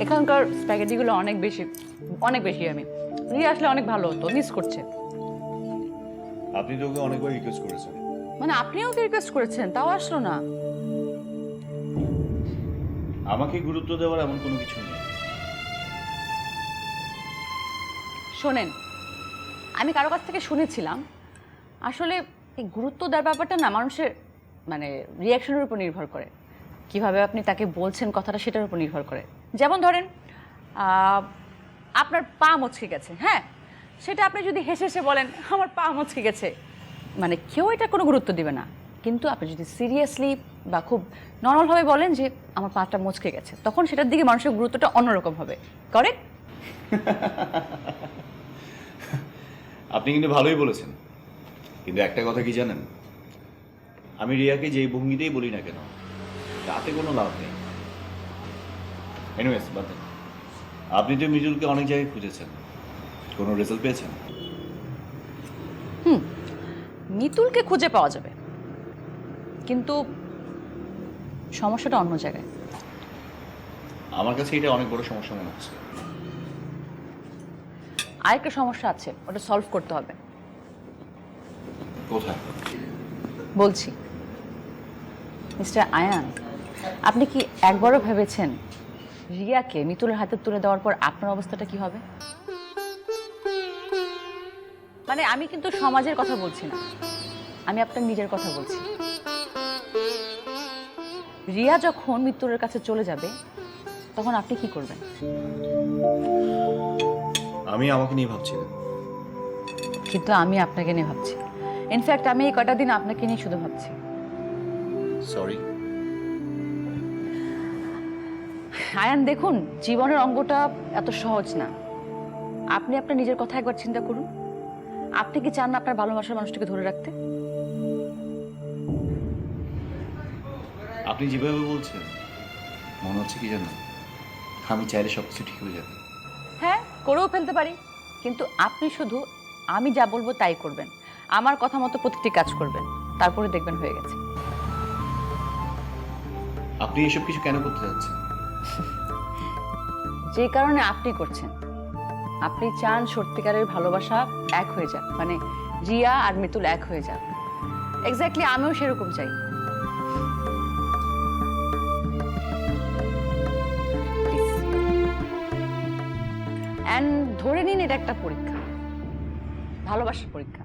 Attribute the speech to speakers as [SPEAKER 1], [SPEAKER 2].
[SPEAKER 1] এখানকার স্প্যাগেটিগুলো অনেক বেশি আমি রিয়া আসলে অনেক ভালো হতো, মিস করছে।
[SPEAKER 2] আপনি তো ওকে অনেকবার রিকোয়েস্ট করেছেন।
[SPEAKER 1] মানে আপনিও ওকে রিকোয়েস্ট করেছেন, তাও আসলো না।
[SPEAKER 2] আমাকে গুরুত্ব দেওয়ার এমন কোনো কিছু নেই।
[SPEAKER 1] শোনেন, আমি কারো কাছ থেকে শুনেছিলাম আসলে এই গুরুত্ব দেওয়ার ব্যাপারটা না মানুষের মানে রিয়াকশনের উপর নির্ভর করে, কিভাবে আপনি তাকে বলছেন কথাটা সেটার উপর নির্ভর করে। যেমন ধরেন আপনার পা মচকে গেছে, হ্যাঁ, সেটা আপনি যদি হেসে হেসে বলেন আমার পা মচকে গেছে, মানে কেউ এটা কোনো গুরুত্ব দিবে না। কিন্তু আপনি যদি সিরিয়াসলি বা খুব নর্মালভাবে বলেন যে আমার পাটা মচকে গেছে, তখন সেটার দিকে মানুষের গুরুত্বটা অন্যরকম হবে। করেক্ট?
[SPEAKER 2] আপনি কিন্তু ভালোই বলেছেন, কিন্তু একটা কথা কি জানেন, আমি রিয়াকে যেই ভঙ্গিতেই বলি না কেন তাতে কোনো লাভ নেই। এনিওয়েজ বাদ দেন। আপনি তো মিজুলকে অনেক জায়গায় খুঁজেছেন, কোনো রেজাল্ট পেয়েছেন?
[SPEAKER 1] মিতুলকে খুঁজে পাওয়া যাবে, কিন্তু সমস্যাটা অন্য জায়গায়।
[SPEAKER 2] আমার কাছে এটা অনেক বড় সমস্যা মনে হচ্ছে।
[SPEAKER 1] আরেকটা সমস্যা আছে, ওটা সলভ করতে হবে।
[SPEAKER 2] কোথায়?
[SPEAKER 1] বলছি, মিস্টার আয়ান, আপনি কি একবারও ভেবেছেন রিয়াকে মিতুলের হাতে তুলে দেওয়ার পর আপনার অবস্থাটা কি হবে? মানে আমি কিন্তু সমাজের কথা বলছি না, আমি আপনার নিজের কথা বলছি। রিয়া যখন মিতুলের কাছে চলে যাবে তখন আপনি কি করবেন?
[SPEAKER 2] আমি আমাকে নিয়ে ভাবছিলাম।
[SPEAKER 1] কিন্তু আমি আপনাকে নিয়ে ভাবছি। ইনফ্যাক্ট আমি এই কটা দিন আপনাকে নিয়ে শুধু ভাবছি।
[SPEAKER 2] সরি।
[SPEAKER 1] আয়ান দেখুন, জীবনের অঙ্গটা এত সহজ না। আপনি আপনার নিজের কথা একবার চিন্তা করুন। আপনি কি চান না আপনার ভালোবাসার মানুষটাকে ধরে রাখতে?
[SPEAKER 2] আপনি যেভাবে বলছেন মনে হচ্ছে কি জানেন, আমি চাইলে সব কিছু ঠিক হয়ে যাবে।
[SPEAKER 1] হ্যাঁ, করেও ফেলতে পারি, কিন্তু আপনি শুধু আমি যা বলবো তাই করবেন, আমার কথা মতো প্রতিটি কাজ করবেন, তারপরে দেখবেন হয়ে গেছে।
[SPEAKER 2] আপনি এসব কিছু কেন করতে যাচ্ছেন?
[SPEAKER 1] যে কারণে আপনি করছেন, আপনি চান সত্যিকারের ভালোবাসা এক হয়ে যাক, মানে রিয়া আর মিতুল এক হয়ে যাক। এক্স্যাক্টলি আমিও সেরকম চাই। অ্যান্ড ধরে নিন এটা একটা পরীক্ষা, ভালোবাসার পরীক্ষা।